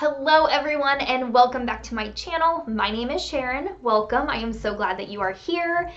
Hello everyone and welcome back to my channel. My name is Sharon. Welcome. I am so glad that you are here.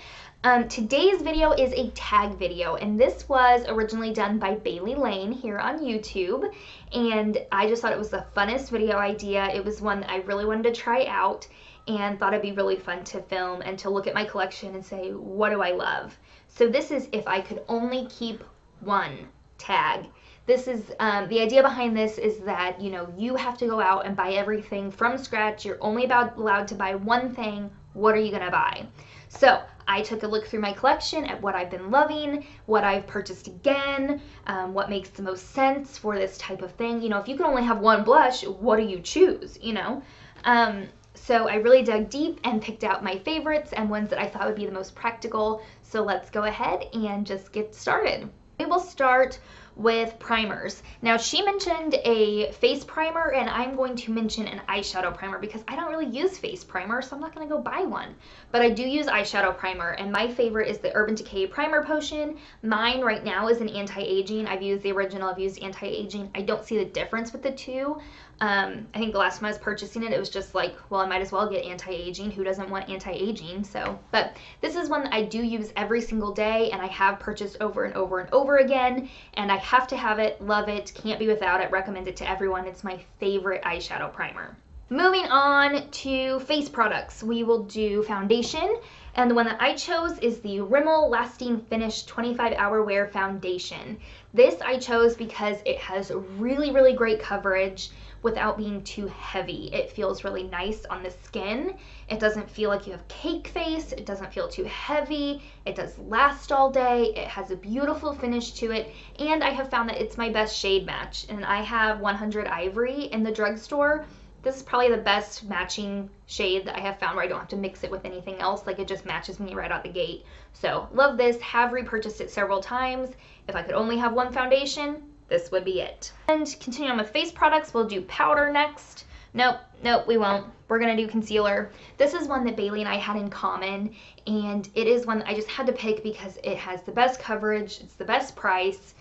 Today's video is a tag video, and this was originally done by Bailey Lane here on YouTube, and I just thought it was the funnest video idea. It was one that I really wanted to try out and thought it'd be really fun to film and to look at my collection and say, what do I love? So this is if I could only keep one tag. This is, the idea behind this is that, you have to go out and buy everything from scratch. You're only allowed to buy one thing. What are you going to buy? So I took a look through my collection at what I've been loving, what I've purchased again, what makes the most sense for this type of thing. If you can only have one blush, what do you choose, So I really dug deep and picked out my favorites and ones that I thought would be the most practical. So let's go ahead and just get started. We will start with primers. Now she mentioned a face primer and I'm going to mention an eyeshadow primer because I don't really use face primer, so I'm not going to go buy one. But I do use eyeshadow primer, and my favorite is the Urban Decay Primer Potion. Mine right now is an anti-aging. I've used the original, I've used anti-aging. I don't see the difference with the two. I think the last time I was purchasing it, it was just like, well, I might as well get anti-aging. Who doesn't want anti-aging? But this is one that I do use every single day, and I have purchased over and over and over again, and I have to have it, love it, can't be without it, recommend it to everyone. It's my favorite eyeshadow primer. Moving on to face products, we will do foundation, and the one that I chose is the Rimmel Lasting Finish 25-Hour Wear Foundation. This I chose because it has really, really great coverage without being too heavy. It feels really nice on the skin. It doesn't feel like you have cake face. It doesn't feel too heavy. It does last all day. It has a beautiful finish to it, and I have found that it's my best shade match. And I have 100 Ivory in the drugstore. This is probably the best matching shade that I have found where I don't have to mix it with anything else. Like, it just matches me right out the gate. So love this, have repurchased it several times. If I could only have one foundation, this would be it. And continuing on with face products, we'll do powder next. Nope, we won't. We're gonna do concealer. This is one that Bailey and I had in common, and it is one that I just had to pick because it has the best coverage, it's the best price.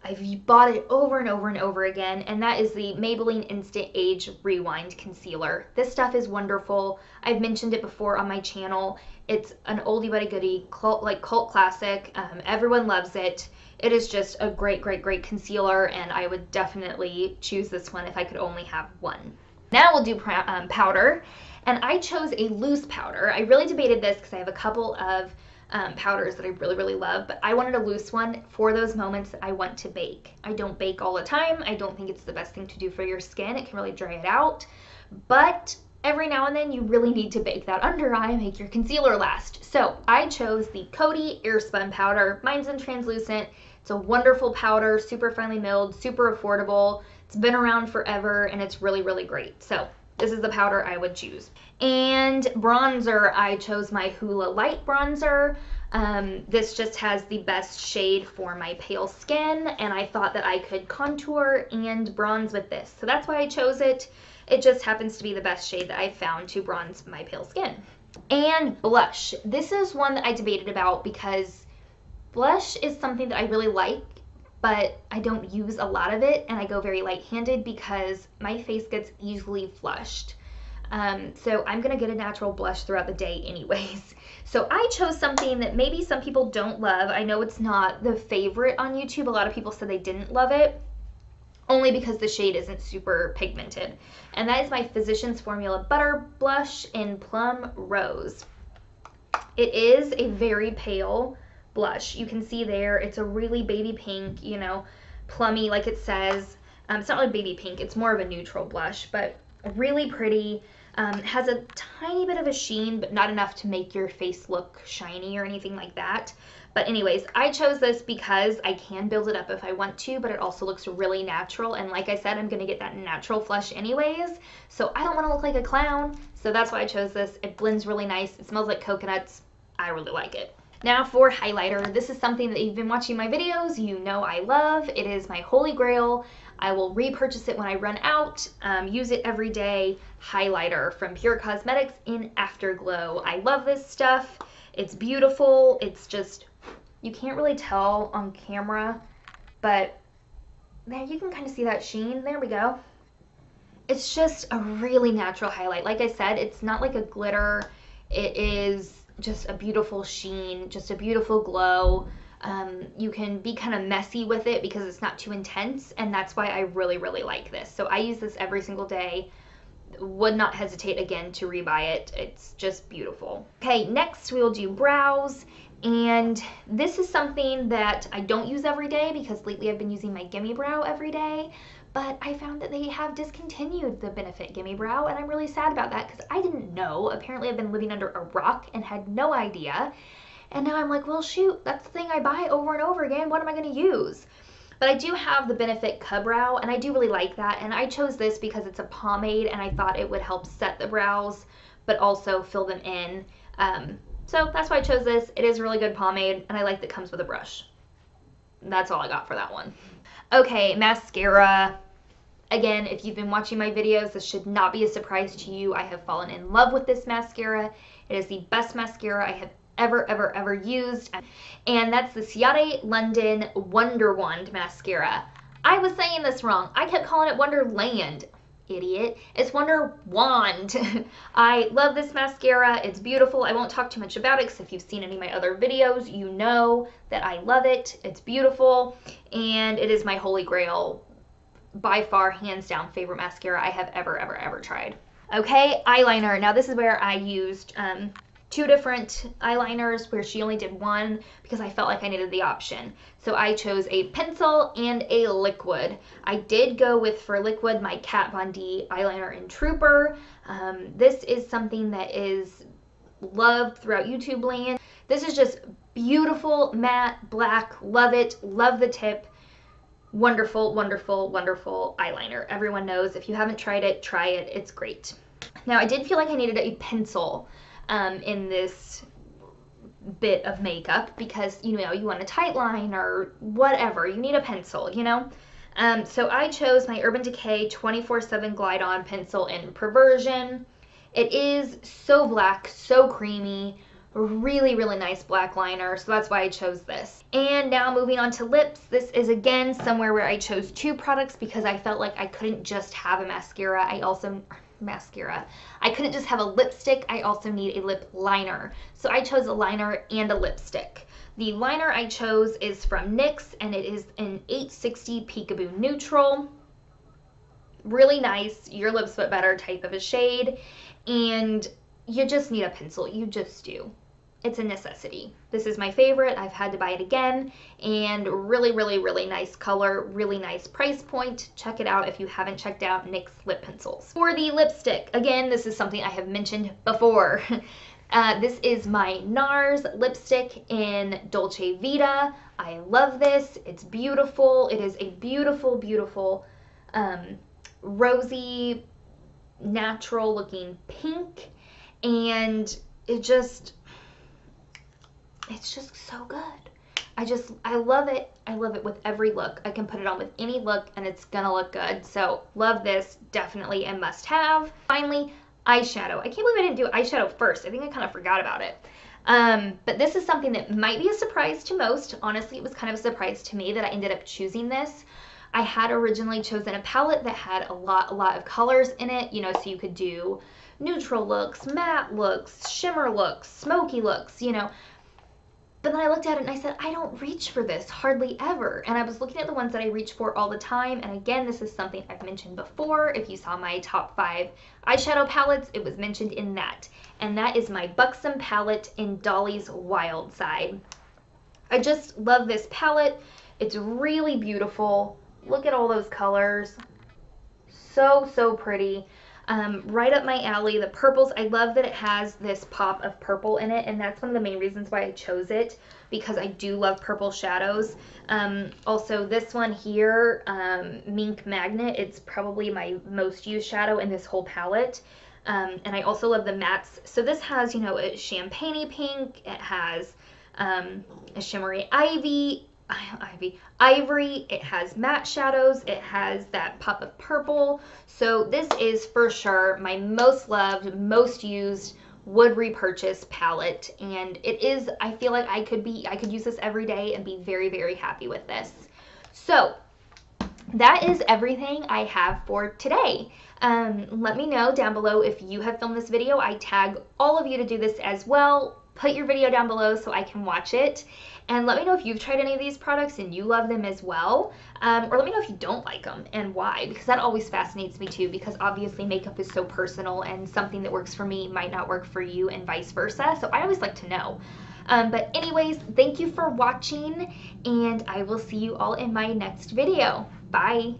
I've bought it over and over and over again, and that is the Maybelline Instant Age Rewind Concealer. This stuff is wonderful. I've mentioned it before on my channel. It's an oldie but a goodie, cult classic. Everyone loves it. It is just a great, great, great concealer, and I would definitely choose this one if I could only have one. Now we'll do powder, and I chose a loose powder. I really debated this because I have a couple of powders that I really, really love, but I wanted a loose one for those moments that I want to bake. I don't bake all the time. I don't think it's the best thing to do for your skin. It can really dry it out, but every now and then you really need to bake that under eye and make your concealer last. So I chose the Kodi Airspun powder. Mine's in translucent. It's a wonderful powder, super finely milled, super affordable. It's been around forever, and it's really, really great. So this is the powder I would choose. And bronzer, I chose my Hoola Light bronzer. This just has the best shade for my pale skin, and I thought that I could contour and bronze with this. So that's why I chose it. It just happens to be the best shade that I found to bronze my pale skin. And blush. This is one that I debated about because blush is something that I really like, but I don't use a lot of it, and I go very light-handed because my face gets easily flushed. So I'm gonna get a natural blush throughout the day anyways. So I chose something that maybe some people don't love. I know it's not the favorite on YouTube. A lot of people said they didn't love it, only because the shade isn't super pigmented. And that is my Physicians Formula Butter Blush in Plum Rose. It is a very pale blush. You can see there, it's a really baby pink, plummy like it says. It's not like baby pink, it's more of a neutral blush, but really pretty. Has a tiny bit of a sheen, but not enough to make your face look shiny or anything like that. But anyways, I chose this because I can build it up if I want to, but it also looks really natural. And like I said, I'm gonna get that natural flush anyways, so I don't wanna look like a clown. So that's why I chose this. It blends really nice. It smells like coconuts. I really like it. Now for highlighter, this is something that you've been watching my videos, you know I love. It is my holy grail. I will repurchase it when I run out, use it every day. Highlighter from Pure Cosmetics in Afterglow. I love this stuff. It's beautiful. It's just, you can't really tell on camera, but there you can kind of see that sheen. There we go. It's just a really natural highlight. Like I said, it's not like a glitter. It is just a beautiful sheen, just a beautiful glow. You can be kind of messy with it because it's not too intense, and that's why I really, really like this. So I use this every single day. Would not hesitate again to rebuy it. It's just beautiful. Okay, next we'll do brows. And this is something that I don't use every day because lately I've been using my Gimme Brow every day. But I found that they have discontinued the Benefit Gimme Brow, and I'm really sad about that because I didn't know. Apparently I've been living under a rock and had no idea. And now I'm like, well, shoot, that's the thing I buy over and over again. What am I going to use? But I do have the Benefit Ka-Brow, and I do really like that. And I chose this because it's a pomade, and I thought it would help set the brows, but also fill them in. So that's why I chose this. It is a really good pomade, and I like that it comes with a brush. That's all I got for that one. Okay, mascara. Again, if you've been watching my videos, this should not be a surprise to you. I have fallen in love with this mascara. It is the best mascara I have ever used, and that's the Ciate London Wonderwand mascara. I was saying this wrong. I kept calling it Wonderland. Idiot. It's Wonderwand. I love this mascara. It's beautiful. I won't talk too much about it because if you've seen any of my other videos, you know that I love it. It's beautiful, and it is my holy grail, by far, hands down, favorite mascara I have ever tried. Okay, eyeliner. Now this is where I used two different eyeliners where she only did one because I felt like I needed the option. So I chose a pencil and a liquid. I did go with, for liquid, my Kat Von D eyeliner in Trooper. This is something that is loved throughout YouTube land. This is just beautiful, matte, black, love it, love the tip. Wonderful, wonderful, wonderful eyeliner. Everyone knows, if you haven't tried it, try it. It's great. Now I did feel like I needed a pencil in this bit of makeup because, you know, you want a tight line or whatever. You need a pencil, you know? So I chose my Urban Decay 24/7 Glide On pencil in Perversion. It is so black, so creamy, really nice black liner, so that's why I chose this. And now moving on to lips. This is again somewhere where I chose two products because I felt like I couldn't just have a mascara. I couldn't just have a lipstick. I also need a lip liner. So I chose a liner and a lipstick. The liner I chose is from NYX, and it is an 860 Peekaboo Neutral. Really nice, your lips but better type of a shade. And you just need a pencil. You just do. It's a necessity. This is my favorite. I've had to buy it again, and really nice color, really nice price point. Check it out if you haven't checked out NYX Lip Pencils. For the lipstick, again, this is something I have mentioned before. This is my NARS lipstick in Dolce Vita. I love this. It's beautiful. It is a beautiful rosy, natural looking pink, and it's just so good. I love it. I love it with every look. I can put it on with any look and it's gonna look good. So love this, definitely a must have. Finally, eyeshadow. I can't believe I didn't do eyeshadow first. I think I kind of forgot about it. But this is something that might be a surprise to most. Honestly, it was kind of a surprise to me that I ended up choosing this. I had originally chosen a palette that had a lot of colors in it, you know, so you could do neutral looks, matte looks, shimmer looks, smoky looks, you know. But then I looked at it and I said, I don't reach for this hardly ever. And I was looking at the ones that I reach for all the time. And again, this is something I've mentioned before. If you saw my top 5 eyeshadow palettes, it was mentioned in that. And that is my Buxom palette in Dolly's Wild Side. I just love this palette. It's really beautiful. Look at all those colors. So pretty. Right up my alley. The purples, I love that it has this pop of purple in it, and that's one of the main reasons why I chose it, because I do love purple shadows. Also this one here, Mink Magnet, it's probably my most used shadow in this whole palette. And I also love the mattes. So this has, you know, a champagne pink, it has a shimmery ivory, it has matte shadows, it has that pop of purple. So this is for sure my most loved, most used, would repurchase palette, and it is, I feel like I could use this every day and be very happy with this. So that is everything I have for today. Let me know down below if you have filmed this video. I tag all of you to do this as well. Put your video down below so I can watch it. And let me know if you've tried any of these products and you love them as well. Or let me know if you don't like them and why, because that always fascinates me too, because obviously makeup is so personal and something that works for me might not work for you and vice versa. So I always like to know. But anyways, thank you for watching, and I will see you all in my next video. Bye.